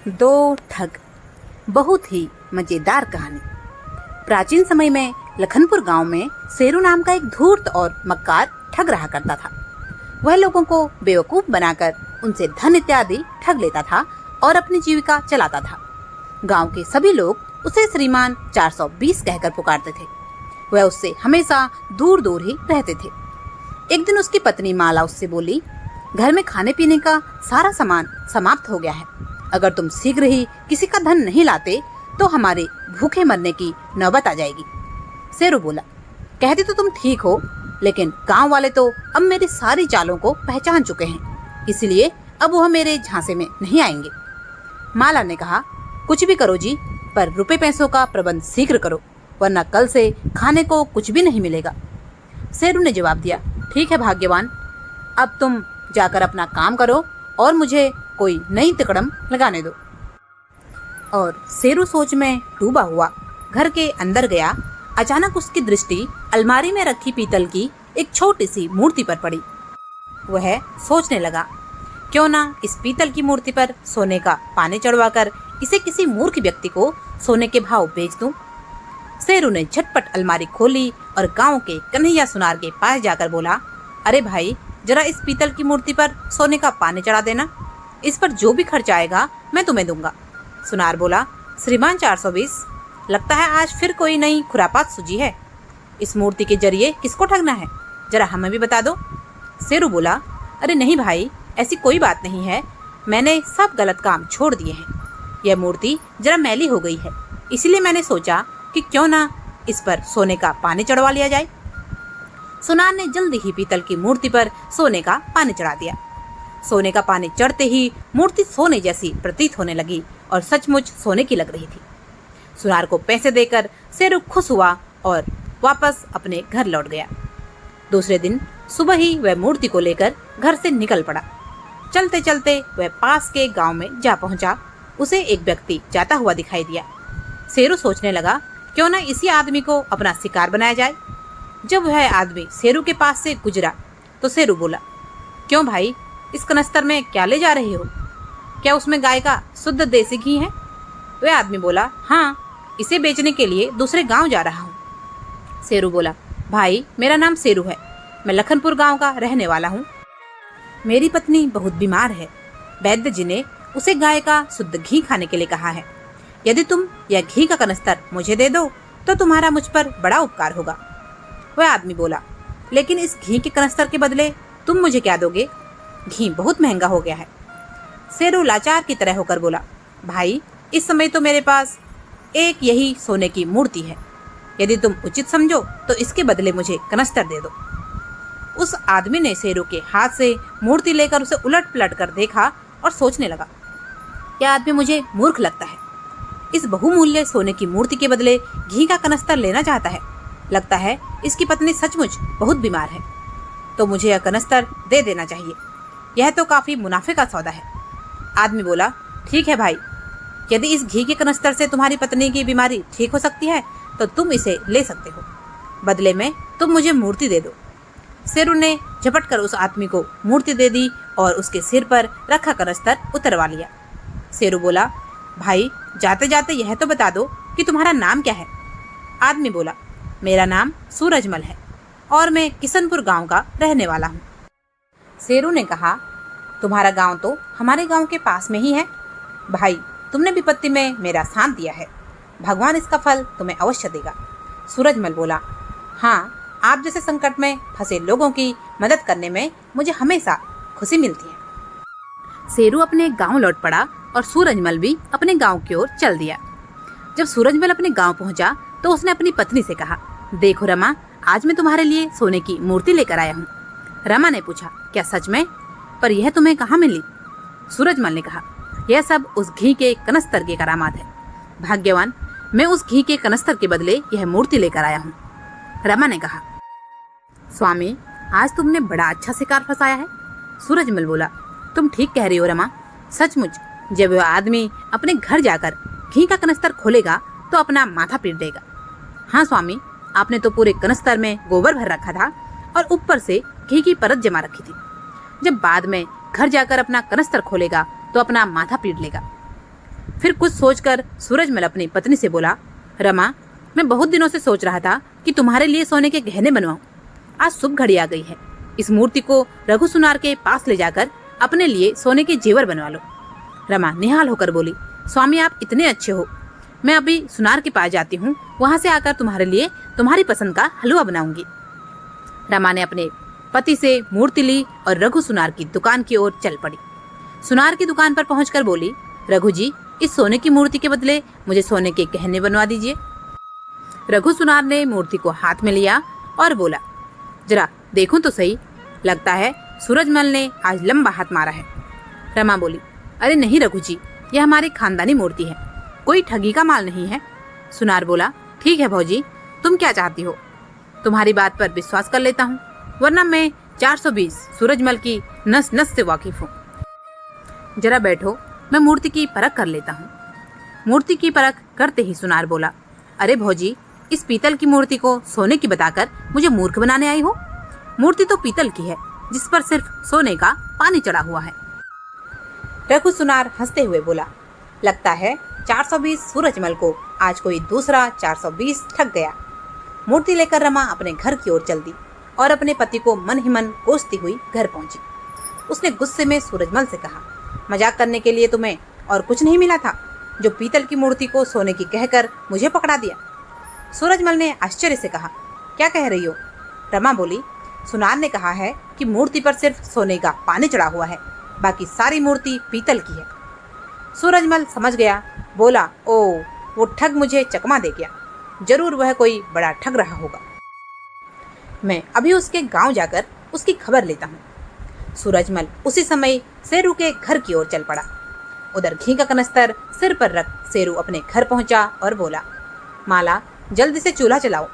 दो ठग। बहुत ही मजेदार कहानी। प्राचीन समय में लखनपुर गांव में शेरू नाम का एक धूर्त और मक्कार ठग रहा करता था। वह लोगों को बेवकूफ बनाकर उनसे धन इत्यादि ठग लेता था और अपनी जीविका चलाता था। गांव के सभी लोग उसे श्रीमान 420 कहकर पुकारते थे। वह उससे हमेशा दूर दूर ही रहते थे। एक दिन उसकी पत्नी माला उससे बोली, घर में खाने पीने का सारा सामान समाप्त हो गया है। अगर तुम शीघ्र ही किसी का धन नहीं लाते तो हमारे भूखे मरने की नौबत आ जाएगी। शेरू बोला, कहती तो तुम ठीक हो, लेकिन गांव वाले तो अब मेरी सारी चालों को पहचान चुके हैं, इसलिए अब वह मेरे झांसे में नहीं आएंगे। माला ने कहा, कुछ भी करो जी, पर रुपए पैसों का प्रबंध शीघ्र करो, वरना कल से खाने को कुछ भी नहीं मिलेगा। शेरू ने जवाब दिया, ठीक है भाग्यवान, अब तुम जाकर अपना काम करो और मुझे कोई नई तिकड़म लगाने दो। और शेरू सोच में डूबा हुआ घर के अंदर गया। अचानक उसकी दृष्टि अलमारी में रखी पीतल की एक छोटी सी मूर्ति पर पड़ी। वह सोचने लगा, क्यों ना इस पीतल की मूर्ति पर सोने का पानी चढ़वाकर इसे किसी मूर्ख व्यक्ति को सोने के भाव बेच दूं। शेरू ने झटपट अलमारी खोली और गांव के कन्हैया सुनार के पास जाकर बोला, अरे भाई, जरा इस पीतल की मूर्ति पर सोने का पानी चढ़ा देना। इस पर जो भी खर्च आएगा मैं तुम्हें दूंगा। सुनार बोला, श्रीमान 420, लगता है आज फिर कोई नई खुरापात सूझी है। इस मूर्ति के जरिए किसको ठगना है, जरा हमें भी बता दो। शेरू बोला, अरे नहीं भाई, ऐसी कोई बात नहीं है, मैंने सब गलत काम छोड़ दिए हैं। यह मूर्ति जरा मैली हो गई है, इसलिए मैंने सोचा कि क्यों ना इस पर सोने का पानी चढ़वा लिया जाए। सुनार ने जल्दी ही पीतल की मूर्ति पर सोने का पानी चढ़ा दिया। सोने का पानी चढ़ते ही मूर्ति सोने जैसी प्रतीत होने लगी और सचमुच सोने की लग रही थी। सुनार को पैसे देकर शेरू खुश हुआ और वापस अपने घर लौट गया। दूसरे दिन सुबह ही वह मूर्ति को लेकर घर से निकल पड़ा। चलते चलते वह पास के गांव में जा पहुंचा। उसे एक व्यक्ति जाता हुआ दिखाई दिया। शेरू सोचने लगा, क्यों ना इसी आदमी को अपना शिकार बनाया जाए। जब वह आदमी शेरू के पास से गुजरा तो शेरू बोला, क्यों भाई, इस कनस्तर में क्या ले जा रहे हो? क्या उसमें गाय का शुद्ध देसी घी है? वह आदमी बोला, हाँ, इसे बेचने के लिए दूसरे गांव जा रहा हूँ। शेरू बोला, भाई, मेरा नाम शेरू है, मैं लखनपुर गांव का रहने वाला हूँ। मेरी पत्नी बहुत बीमार है। वैद्य जी ने उसे गाय का शुद्ध घी खाने के लिए कहा है। यदि तुम यह घी का कनस्तर मुझे दे दो तो तुम्हारा मुझ पर बड़ा उपकार होगा। वह आदमी बोला, लेकिन इस घी के कनस्तर के बदले तुम मुझे क्या दोगे? घी बहुत महंगा हो गया है। शेरू लाचार की तरह होकर बोला, भाई, इस समय तो मेरे पास एक यही सोने की मूर्ति है। यदि तुम उचित समझो तो इसके बदले मुझे कनस्तर दे दो। उस आदमी ने शेरू के हाथ से मूर्ति लेकर उसे उलट पलट कर देखा और सोचने लगा, यह आदमी मुझे मूर्ख लगता है। इस बहुमूल्य सोने की मूर्ति के बदले घी का कनस्तर लेना चाहता है। लगता है इसकी पत्नी सचमुच बहुत बीमार है, तो मुझे यह कनस्तर दे देना चाहिए। यह तो काफी मुनाफे का सौदा है। आदमी बोला, ठीक है भाई, यदि इस घी के कनस्तर से तुम्हारी पत्नी की बीमारी ठीक हो सकती है तो तुम इसे ले सकते हो। बदले में तुम मुझे मूर्ति दे दो। शेरू ने झपट कर उस आदमी को मूर्ति दे दी और उसके सिर पर रखा कनस्तर उतरवा लिया। शेरू बोला, भाई, जाते जाते यह तो बता दो कि तुम्हारा नाम क्या है? आदमी बोला, मेरा नाम सूरजमल है और मैं किशनपुर गांव का रहने वाला हूँ। शेरू ने कहा, तुम्हारा गांव तो हमारे गांव के पास में ही है। भाई, तुमने विपत्ति में मेरा साथ दिया है, भगवान इसका फल तुम्हें अवश्य देगा। सूरजमल बोला, हाँ, आप जैसे संकट में फंसे लोगों की मदद करने में मुझे हमेशा खुशी मिलती है। शेरू अपने गांव लौट पड़ा और सूरजमल भी अपने गांव की ओर चल दिया। जब सूरजमल अपने गांव पहुंचा तो उसने अपनी पत्नी से कहा, देखो रमा, आज मैं तुम्हारे लिए सोने की मूर्ति लेकर आया हूँ। रमा ने पूछा, क्या सच में? पर यह तुम्हें कहाँ मिली? सूरजमल ने कहा, यह सब उस घी के कनस्तर के करामात है। भाग्यवान, मैं उस घी के कनस्तर के बदले यह मूर्ति लेकर आया हूँ। रमा ने कहा, स्वामी, आज तुमने बड़ा अच्छा शिकार फंसाया है। सूरजमल बोला, तुम ठीक कह रही हो रमा, सचमुच जब वह आदमी अपने घर जाकर घी का कनस्तर खोलेगा तो अपना माथा पीट देगा। हाँ स्वामी, आपने तो पूरे कनस्तर में गोबर भर रखा था और ऊपर से घी की परत जमा रखी थी। जब बाद में घर जाकर अपना कनस्तर खोलेगा तो अपना माथा पीट लेगा। फिर कुछ सोचकर सूरजमल अपनी पत्नी से बोला, रमा, मैं बहुत दिनों से सोच रहा था कि तुम्हारे लिए सोने के गहने बनवाऊं। आज शुभ घड़ी आ गई है। इस मूर्ति को रघु सुनार के पास ले जाकर अपने लिए सोने के जेवर बनवा लो। रमा निहाल होकर बोली, स्वामी आप इतने अच्छे हो, मैं अभी सुनार के पास जाती हूँ, वहां से आकर तुम्हारे लिए तुम्हारी पसंद का हलवा बनाऊंगी। रमा ने अपने पति से मूर्ति ली और रघु सुनार की दुकान की ओर चल पड़ी। सुनार की दुकान पर पहुंचकर बोली, रघु जी, इस सोने की मूर्ति के बदले मुझे सोने के गहने बनवा दीजिए। रघु सुनार ने मूर्ति को हाथ में लिया और बोला, जरा देखूं तो सही, लगता है सूरजमल ने आज लंबा हाथ मारा है। रमा बोली, अरे नहीं रघु जी, यह हमारी खानदानी मूर्ति है, कोई ठगी का माल नहीं है। सुनार बोला, ठीक है भौजी, तुम क्या चाहती हो? तुम्हारी बात पर विश्वास कर लेता हूँ, वरना मैं 420 सूरजमल की नस नस से वाकिफ हूँ। जरा बैठो, मैं मूर्ति की परख कर लेता हूँ। मूर्ति की परख करते ही सुनार बोला, अरे भौजी, इस पीतल की मूर्ति को सोने की बताकर मुझे मूर्ख बनाने आई हो? मूर्ति तो पीतल की है, जिस पर सिर्फ सोने का पानी चढ़ा हुआ है। रघु सुनार हंसते हुए बोला, लगता है 420 सूरजमल को आज कोई दूसरा 420 ठग गया। मूर्ति लेकर रमा अपने घर की ओर चल दी और अपने पति को मन ही मन कोसती हुई घर पहुंची। उसने गुस्से में सूरजमल से कहा, मजाक करने के लिए तुम्हें और कुछ नहीं मिला था, जो पीतल की मूर्ति को सोने की कहकर मुझे पकड़ा दिया। सूरजमल ने आश्चर्य से कहा, क्या कह रही हो? रमा बोली, सुनार ने कहा है कि मूर्ति पर सिर्फ सोने का पानी चढ़ा हुआ है, बाकी सारी मूर्ति पीतल की है। सूरजमल समझ गया, बोला, ओ, वो ठग मुझे चकमा दे गया, जरूर वह कोई बड़ा ठग रहा होगा। मैं अभी उसके गांव जाकर उसकी खबर लेता हूँ। सूरजमल उसी समय शेरू के घर की ओर चल पड़ा। उधर घी का कनस्तर सिर पर रख शेरू अपने घर पहुंचा और बोला, माला, जल्दी से चूल्हा चलाओ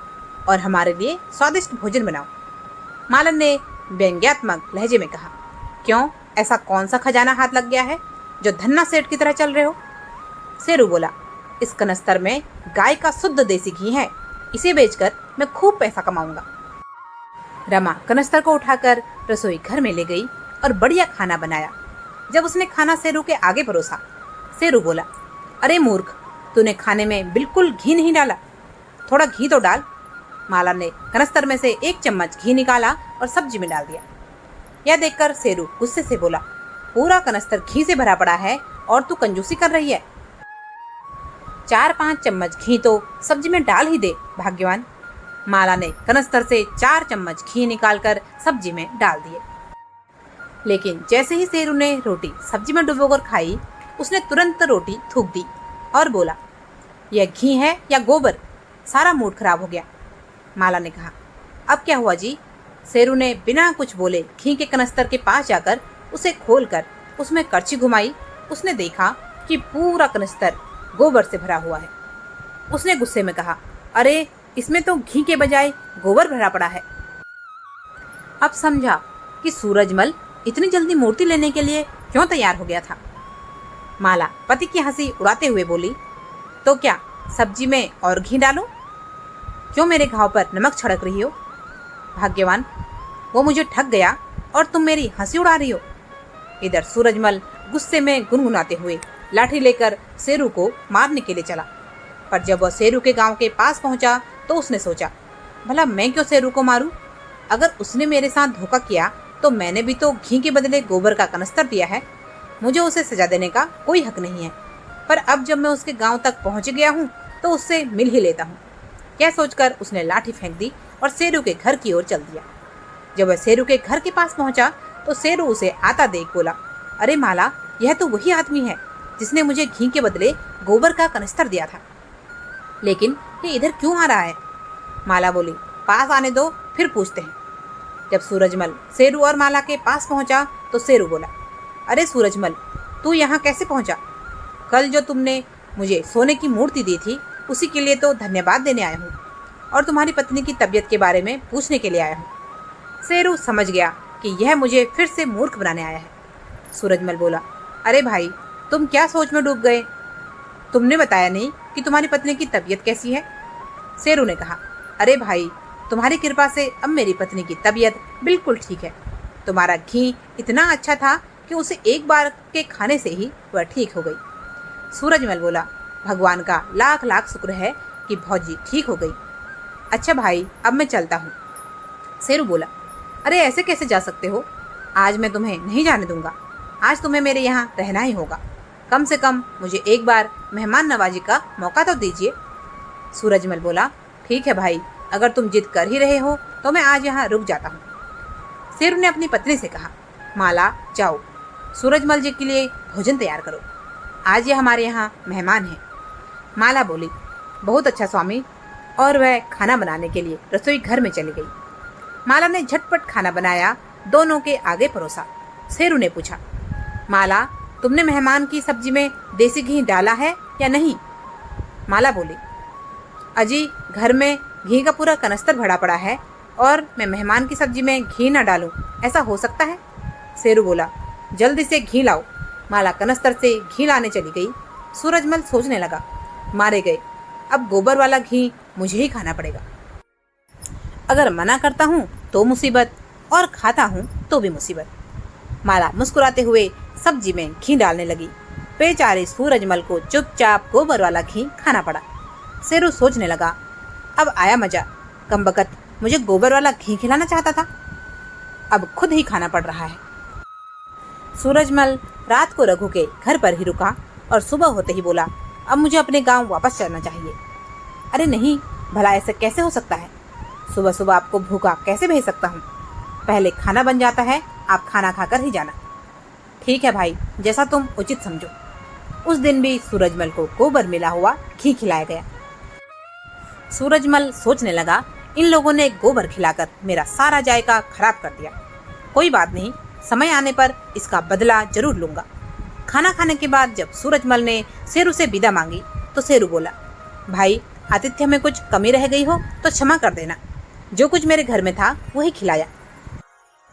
और हमारे लिए स्वादिष्ट भोजन बनाओ। मालन ने व्यंग्यात्मक लहजे में कहा, क्यों, ऐसा कौन सा खजाना हाथ लग गया है जो धन्ना सेठ की तरह चल रहे हो? शेरू बोला, इस कनस्तर में गाय का शुद्ध देसी घी है, इसे बेचकर मैं खूब पैसा कमाऊंगा। रमा कनस्तर को उठाकर रसोई घर में ले गई और बढ़िया खाना बनाया। जब उसने खाना शेरू के आगे परोसा, शेरू बोला, अरे मूर्ख, तूने खाने में बिल्कुल घी नहीं डाला, थोड़ा घी तो डाल। माला ने कनस्तर में से 1 चम्मच घी निकाला और सब्जी में डाल दिया। यह देखकर शेरू गुस्से से बोला, पूरा कनस्तर घी से भरा पड़ा है और तू कंजूसी कर रही है। 4-5 चम्मच घी तो सब्जी में डाल ही दे, भाग्यवान। माला ने कनस्तर से 4 चम्मच घी निकालकर सब्जी में डाल दिए। लेकिन जैसे ही शेरू ने रोटी सब्जी में डुबोकर खाई, उसने तुरंत रोटी थूक दी और बोला, यह घी है या गोबर? सारा मूड खराब हो गया। माला ने कहा, अब क्या हुआ जी? शेरू ने बिना कुछ बोले घी के कनस्तर के पास जाकर उसे खोलकर उसमें करछी घुमाई। उसने देखा कि पूरा कनस्तर गोबर से भरा हुआ है। उसने गुस्से में कहा, अरे, इसमें तो घी के बजाय गोबर भरा पड़ा है। अब समझा कि सूरजमल इतनी जल्दी मूर्ति लेने के लिए क्यों तैयार हो गया था। माला पति की हंसी उड़ाते हुए बोली, तो क्या सब्जी में और घी डालो? क्यों मेरे घाव पर नमक छिड़क रही हो? भाग्यवान, वो मुझे ठग गया और तुम मेरी हंसी उड़ा रही हो। इधर सूरजमल गुस्से में गुनगुनाते हुए लाठी लेकर शेरू को मारने के लिए चला, पर जब वह शेरू के गांव के पास पहुंचा तो उसने सोचा, भला मैं क्यों शेरू को मारूं? अगर उसने मेरे साथ धोखा किया तो मैंने भी तो घी के बदले गोबर का कनस्तर दिया है, मुझे उसे सजा देने का कोई हक नहीं है। पर अब जब मैं उसके गांव तक पहुंच गया हूं तो उससे मिल ही लेता हूं। यह सोचकर उसने लाठी फेंक दी और शेरू के घर की ओर चल दिया। जब वह शेरू के घर के पास पहुंचा तो शेरू उसे आता देख बोला, अरे माला, यह तो वही आदमी है जिसने मुझे घी के बदले गोबर का कनस्तर दिया था, लेकिन ये इधर क्यों आ रहा है? माला बोली, पास आने दो, फिर पूछते हैं। जब सूरजमल शेरू और माला के पास पहुंचा तो शेरू बोला, अरे सूरजमल, तू यहाँ कैसे पहुंचा? कल जो तुमने मुझे सोने की मूर्ति दी थी उसी के लिए तो धन्यवाद देने आया हूँ और तुम्हारी पत्नी की तबीयत के बारे में पूछने के लिए आया हूँ। शेरू समझ गया कि यह मुझे फिर से मूर्ख बनाने आया है। सूरजमल बोला, अरे भाई, तुम क्या सोच में डूब गए? तुमने बताया नहीं कि तुम्हारी पत्नी की तबीयत कैसी है। शेरू ने कहा, अरे भाई, तुम्हारी कृपा से अब मेरी पत्नी की तबीयत बिल्कुल ठीक है। तुम्हारा घी इतना अच्छा था कि उसे एक बार के खाने से ही वह ठीक हो गई। सूरजमल बोला, भगवान का लाख लाख शुक्र है कि भौजी ठीक हो गई। अच्छा भाई, अब मैं चलता हूँ। शेरू बोला, अरे ऐसे कैसे जा सकते हो? आज मैं तुम्हें नहीं जाने दूंगा। आज तुम्हें मेरे यहाँ रहना ही होगा। कम से कम मुझे एक बार मेहमान नवाजी का मौका तो दीजिए। सूरजमल बोला, ठीक है भाई, अगर तुम जिद कर ही रहे हो तो मैं आज यहाँ रुक जाता हूँ। शेरू ने अपनी पत्नी से कहा, माला जाओ, सूरजमल जी के लिए भोजन तैयार करो। आज ये हमारे यहाँ मेहमान हैं। माला बोली, बहुत अच्छा स्वामी, और वह खाना बनाने के लिए रसोई घर में चली गई। माला ने झटपट खाना बनाया, दोनों के आगे परोसा। शेरू ने पूछा, माला, तुमने मेहमान की सब्जी में देसी घी डाला है या नहीं? माला बोली, अजी घर में घी का पूरा कनस्तर भरा पड़ा है और मैं मेहमान की सब्जी में घी न डालूं, ऐसा हो सकता है? शेरू बोला, जल्दी से घी लाओ। माला कनस्तर से घी लाने चली गई। सूरजमल सोचने लगा, मारे गए, अब गोबर वाला घी मुझे ही खाना पड़ेगा। अगर मना करता हूँ तो मुसीबत, और खाता हूँ तो भी मुसीबत। माला मुस्कुराते हुए सब्जी में घी डालने लगी। बेचारे सूरजमल को चुपचाप गोबर वाला घी खाना पड़ा। शेरू सोचने लगा, अब आया मजा, कमबख्त मुझे गोबर वाला घी खिलाना चाहता था, अब खुद ही खाना पड़ रहा है। सूरजमल रात को रघु के घर पर ही रुका और सुबह होते ही बोला, अब मुझे अपने गांव वापस चलना चाहिए। अरे नहीं, भला ऐसे कैसे हो सकता है? सुबह सुबह आपको भूखा कैसे भेज सकता हूँ? पहले खाना बन जाता है, आप खाना खाकर ही जाना। ठीक है भाई, जैसा तुम उचित समझो। उस दिन भी सूरजमल को गोबर मिला हुआ घी खिलाया गया। सूरजमल सोचने लगा, इन लोगों ने गोबर खिलाकर मेरा सारा जायका खराब कर दिया। कोई बात नहीं, समय आने पर इसका बदला जरूर लूंगा। खाना खाने के बाद जब सूरजमल ने शेरू से विदा मांगी तो शेरू बोला, भाई, आतिथ्य में कुछ कमी रह गई हो तो क्षमा कर देना, जो कुछ मेरे घर में था वही खिलाया।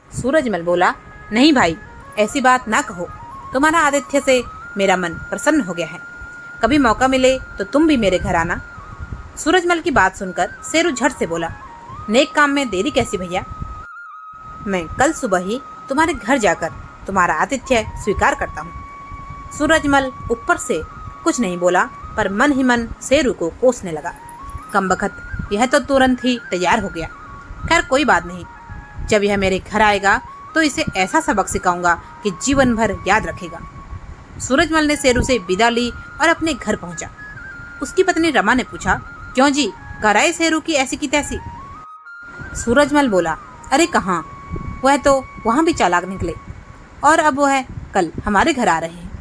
सूरजमल बोला, नहीं भाई, ऐसी बात ना कहो, तुम्हारा आतिथ्य से मेरा मन प्रसन्न हो गया है। कभी मौका मिले तो तुम भी मेरे घर आना। सूरजमल की बात सुनकर शेरू झट से बोला, नेक काम में देरी कैसी भैया? मैं कल सुबह ही तुम्हारे घर जाकर तुम्हारा आतिथ्य स्वीकार करता हूँ। सूरजमल ऊपर से कुछ नहीं बोला, पर मन ही मन शेरू को कोसने लगा। कमबख्त, यह तो तुरंत ही तैयार हो गया। खैर कोई बात नहीं, जब यह मेरे घर आएगा तो इसे ऐसा सबक सिखाऊंगा कि जीवन भर याद रखेगा। सूरजमल ने शेरू से विदा ली और अपने घर पहुंचा। उसकी पत्नी रमा ने पूछा, क्यों जी, घर आए शेरू की ऐसी की तैसी? सूरजमल बोला, अरे कहाँ, वह तो वहाँ भी चालाक निकले, और अब वह कल हमारे घर आ रहे हैं।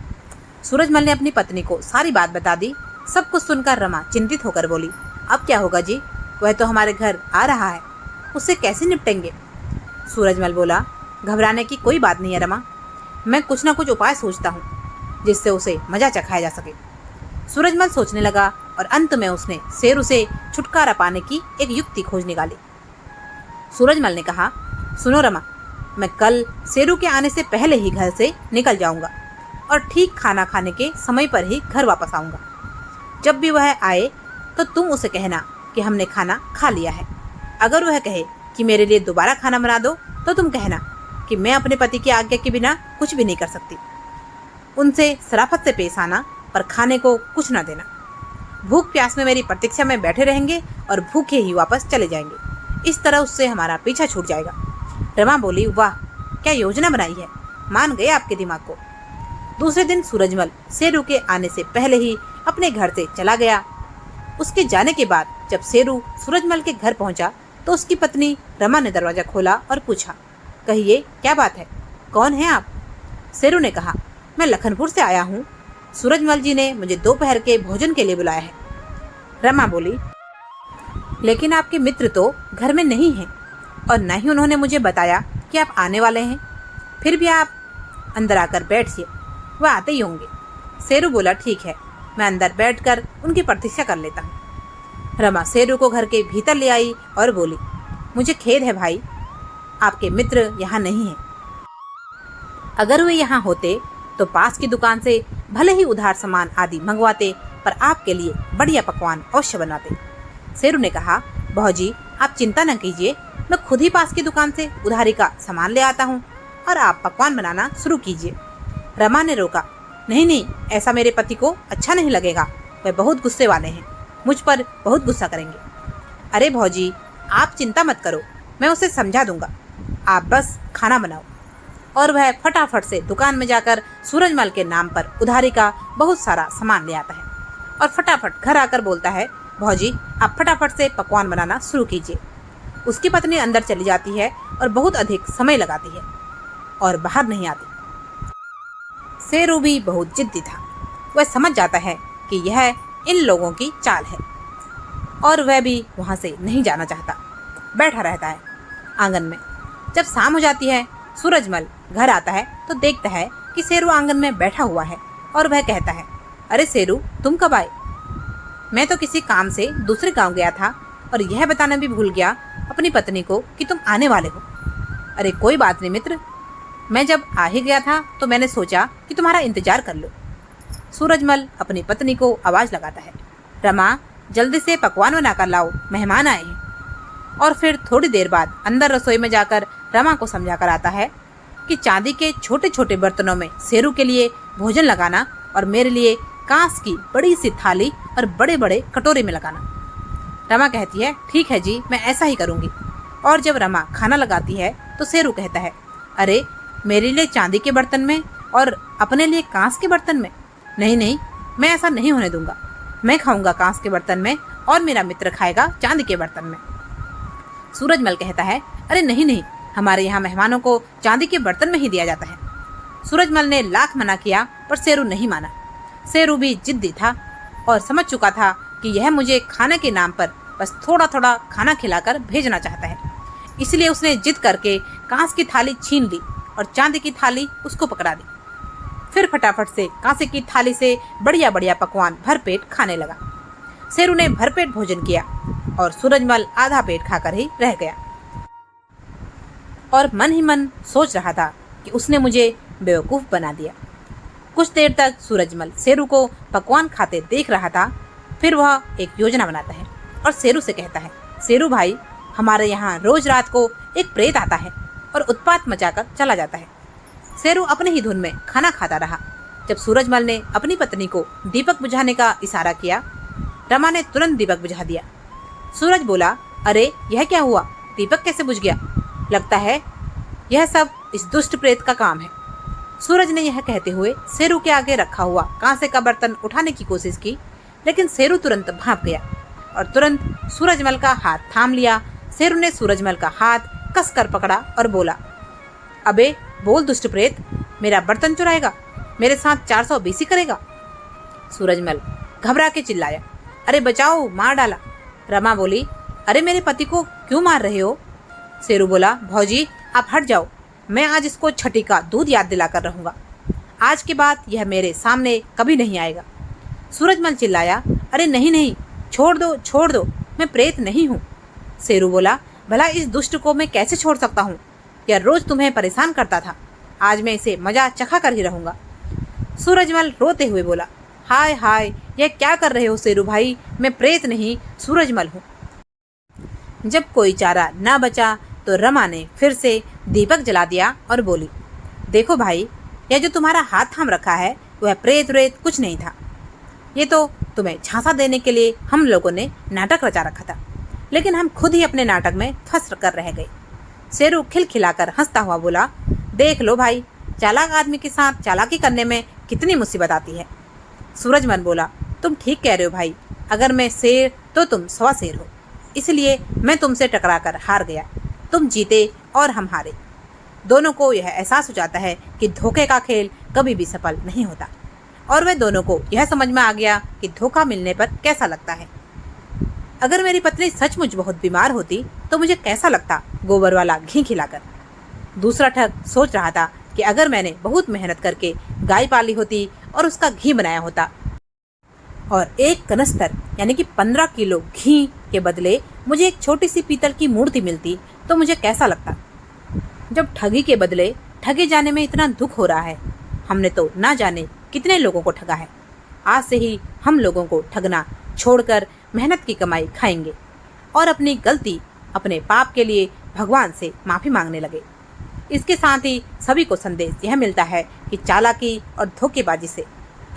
सूरजमल ने अपनी पत्नी को सारी बात बता दी। सब कुछ सुनकर रमा चिंतित होकर बोली, अब क्या होगा जी, वह तो हमारे घर आ रहा है, उससे कैसे निपटेंगे? सूरजमल बोला, घबराने की कोई बात नहीं है रमा, मैं कुछ ना कुछ उपाय सोचता हूँ जिससे उसे मजा चखाया जा सके। सूरजमल सोचने लगा और अंत में उसने शेरू से छुटकारा पाने की एक युक्ति खोज निकाली। सूरजमल ने कहा, सुनो रमा, मैं कल शेरू के आने से पहले ही घर से निकल जाऊंगा और ठीक खाना खाने के समय पर ही घर वापस आऊंगा। जब भी वह आए तो तुम उसे कहना कि हमने खाना खा लिया है। अगर वह कहे कि मेरे लिए दोबारा खाना बना दो तो तुम कहना कि मैं अपने पति की आज्ञा के बिना कुछ भी नहीं कर सकती। उनसे शराफत से पेश आना, पर खाने को कुछ ना देना। भूख प्यास में मेरी प्रतीक्षा में बैठे रहेंगे और भूखे ही वापस चले जाएंगे। इस तरह उससे हमारा पीछा छूट जाएगा। रमा बोली, वाह, क्या योजना बनाई है, मान गए आपके दिमाग को। दूसरे दिन सूरजमल शेरू के आने से पहले ही अपने घर से चला गया। उसके जाने के बाद जब शेरू सूरजमल के घर पहुंचा तो उसकी पत्नी रमा ने दरवाजा खोला और पूछा, कहिए क्या बात है, कौन है आप? शेरू ने कहा, मैं लखनपुर से आया हूँ, सूरजमल जी ने मुझे दोपहर के भोजन के लिए बुलाया है। रमा बोली, लेकिन आपके मित्र तो घर में नहीं हैं और न ही उन्होंने मुझे बताया कि आप आने वाले हैं। फिर भी आप अंदर आकर बैठिए, वह आते ही होंगे। शेरू बोला, ठीक है, मैं अंदर बैठकर उनकी प्रतीक्षा कर लेता हूँ। रमा शेरू को घर के भीतर ले आई और बोली, मुझे खेद है भाई, आपके मित्र यहाँ नहीं हैं। अगर वे यहाँ होते तो पास की दुकान से भले ही उधार सामान आदि मंगवाते, पर आपके लिए बढ़िया पकवान अवश्य बनाते। शेरू ने कहा, भौजी आप चिंता न कीजिए, मैं खुद ही पास की दुकान से उधारी का सामान ले आता हूँ और आप पकवान बनाना शुरू कीजिए। रमा ने रोका, नहीं नहीं, ऐसा मेरे पति को अच्छा नहीं लगेगा, वे बहुत गुस्से वाले हैं, मुझ पर बहुत गुस्सा करेंगे। अरे भौजी, आप चिंता मत करो, मैं उसे समझा दूंगा, आप बस खाना बनाओ। और वह फटाफट से दुकान में जाकर सूरजमल के नाम पर उधारी का बहुत सारा सामान ले आता है और फटाफट घर आकर बोलता है, भौजी आप फटाफट से पकवान बनाना शुरू कीजिए। उसकी पत्नी अंदर चली जाती है और बहुत अधिक समय लगाती है और बाहर नहीं आती। शेरू भी बहुत जिद्दी था, वह समझ जाता है कि यह इन लोगों की चाल है और वह भी वहाँ से नहीं जाना चाहता, बैठा रहता है आंगन में। जब शाम हो जाती है, सूरजमल घर आता है तो देखता है कि शेरू आंगन में बैठा हुआ है और वह कहता है, अरे शेरू, तुम कब आए? मैं तो किसी काम से दूसरे गांव गया था और यह बताना भी भूल गया अपनी पत्नी को कि तुम आने वाले हो। अरे कोई बात नहीं मित्र, मैं जब आ ही गया था तो मैंने सोचा कि तुम्हारा इंतजार कर लो। सूरजमल अपनी पत्नी को आवाज़ लगाता है, रमा जल्दी से पकवान बनाकर लाओ, मेहमान आए हैं। और फिर थोड़ी देर बाद अंदर रसोई में जाकर रमा को समझा कर आता है कि चांदी के छोटे छोटे बर्तनों में शेरू के लिए भोजन लगाना और मेरे लिए कांस की बड़ी सी थाली और बड़े बड़े कटोरे में लगाना। रमा कहती है, ठीक है जी, मैं ऐसा ही करूँगी। और जब रमा खाना लगाती है तो शेरू कहता है, अरे मेरे लिए चांदी के बर्तन में और अपने लिए कांस के बर्तन में? नहीं नहीं, मैं ऐसा नहीं होने दूंगा, मैं खाऊंगा कांस के बर्तन में और मेरा मित्र खाएगा चांदी के बर्तन में। सूरजमल कहता है, अरे नहीं नहीं, हमारे यहाँ मेहमानों को चांदी के बर्तन में ही दिया जाता है। सूरजमल ने लाख मना किया पर शेरू नहीं माना। शेरू भी जिद्दी था और समझ चुका था कि यह मुझे खाने के नाम पर बस थोड़ा थोड़ा खाना खिलाकर भेजना चाहता है। इसलिए उसने जिद करके कांस की थाली छीन ली और चांदी की थाली उसको पकड़ा दी। फिर फटाफट से कांसे की थाली से बढ़िया बढ़िया पकवान भरपेट खाने लगा। शेरू ने भरपेट भोजन किया और सूरजमल आधा पेट खाकर ही रह गया और मन ही मन सोच रहा था कि उसने मुझे बेवकूफ़ बना दिया। कुछ देर तक सूरजमल शेरू को पकवान खाते देख रहा था। फिर वह एक योजना बनाता है और शेरू से कहता है, शेरू भाई, हमारे यहाँ रोज रात को एक प्रेत आता है और उत्पात मचाकर चला जाता है। शेरू अपने ही धुन में खाना खाता रहा। जब सूरजमल ने अपनी पत्नी को दीपक बुझाने का इशारा किया, रमा ने तुरंत दीपक बुझा दिया। सूरज बोला, अरे यह क्या हुआ, दीपक कैसे बुझ गया? लगता है यह सब इस दुष्ट प्रेत का काम है। सूरज ने यह कहते हुए शेरू के आगे रखा हुआ कांसे का बर्तन उठाने की कोशिश की, लेकिन शेरू तुरंत भाग गया और तुरंत सूरजमल का हाथ थाम लिया। शेरू ने सूरजमल का हाथ कसकर पकड़ा और बोला, अबे बोल दुष्ट प्रेत, मेरा बर्तन चुराएगा, मेरे साथ 420 करेगा? सूरजमल घबरा के चिल्लाया, अरे बचाओ, मार डाला। रमा बोली, अरे मेरे पति को क्यों मार रहे हो? शेरू बोला, भौजी आप हट जाओ, मैं आज इसको छठी का दूध याद दिलाकर रहूंगा। आज के बाद यह मेरे सामने कभी नहीं आएगा। सूरजमल चिल्लाया, अरे नहीं नहीं, छोड़ दो, मैं प्रेत नहीं हूँ। शेरू बोला, भला इस दुष्ट को मैं कैसे छोड़ सकता हूँ? यह रोज तुम्हें परेशान करता था, आज मैं इसे मजा चखा कर ही रहूंगा। सूरजमल रोते हुए बोला, हाय हाय, यह क्या कर रहे हो शेरू भाई, मैं प्रेत नहीं सूरजमल हूँ। जब कोई चारा ना बचा तो रमा ने फिर से दीपक जला दिया और बोली, देखो भाई, यह जो तुम्हारा हाथ थाम रखा है वह प्रेत व्रेत कुछ नहीं था। ये तो तुम्हें झांसा देने के लिए हम लोगों ने नाटक रचा रखा था, लेकिन हम खुद ही अपने नाटक में फंस कर रह गए। शेरू खिलखिलाकर हंसता हुआ बोला, देख लो भाई, चालाक आदमी के साथ चालाकी करने में कितनी मुसीबत आती है। सूरजमल बोला, तुम ठीक कह रहे हो भाई, अगर मैं शेर तो तुम 100 शेर हो, इसलिए मैं तुमसे टकराकर हार गया। तुम जीते और हम हारे। दोनों को यह एहसास हो जाता है कि धोखे का खेल कभी भी सफल नहीं होता और वे दोनों को यह समझ में आ गया कि धोखा मिलने पर कैसा लगता है। अगर मेरी पत्नी सचमुच बहुत बीमार होती तो मुझे कैसा लगता गोबर वाला घी खिलाकर। दूसरा ठग सोच रहा था कि अगर मैंने बहुत मेहनत करके गाय पाली होती और उसका घी बनाया होता और एक कनस्तर यानी कि 15 किलो घी के बदले मुझे एक छोटी सी पीतल की मूर्ति मिलती तो मुझे कैसा लगता। जब ठगी के बदले ठगे जाने में इतना दुख हो रहा है, हमने तो ना जाने कितने लोगों को ठगा है। आज से ही हम लोगों को ठगना छोड़कर मेहनत की कमाई खाएंगे और अपनी गलती, अपने पाप के लिए भगवान से माफ़ी मांगने लगे। इसके साथ ही सभी को संदेश यह मिलता है कि चालाकी और धोखेबाजी से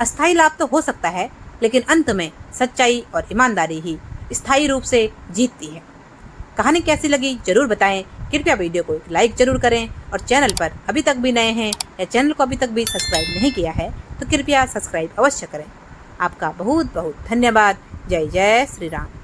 अस्थायी लाभ तो हो सकता है, लेकिन अंत में सच्चाई और ईमानदारी ही स्थायी रूप से जीतती है। कहानी कैसी लगी जरूर बताएं। कृपया वीडियो को एक लाइक जरूर करें और चैनल पर अभी तक भी नए हैं या चैनल को अभी तक भी सब्सक्राइब नहीं किया है तो कृपया सब्सक्राइब अवश्य करें। आपका बहुत बहुत धन्यवाद। जय जय श्री राम।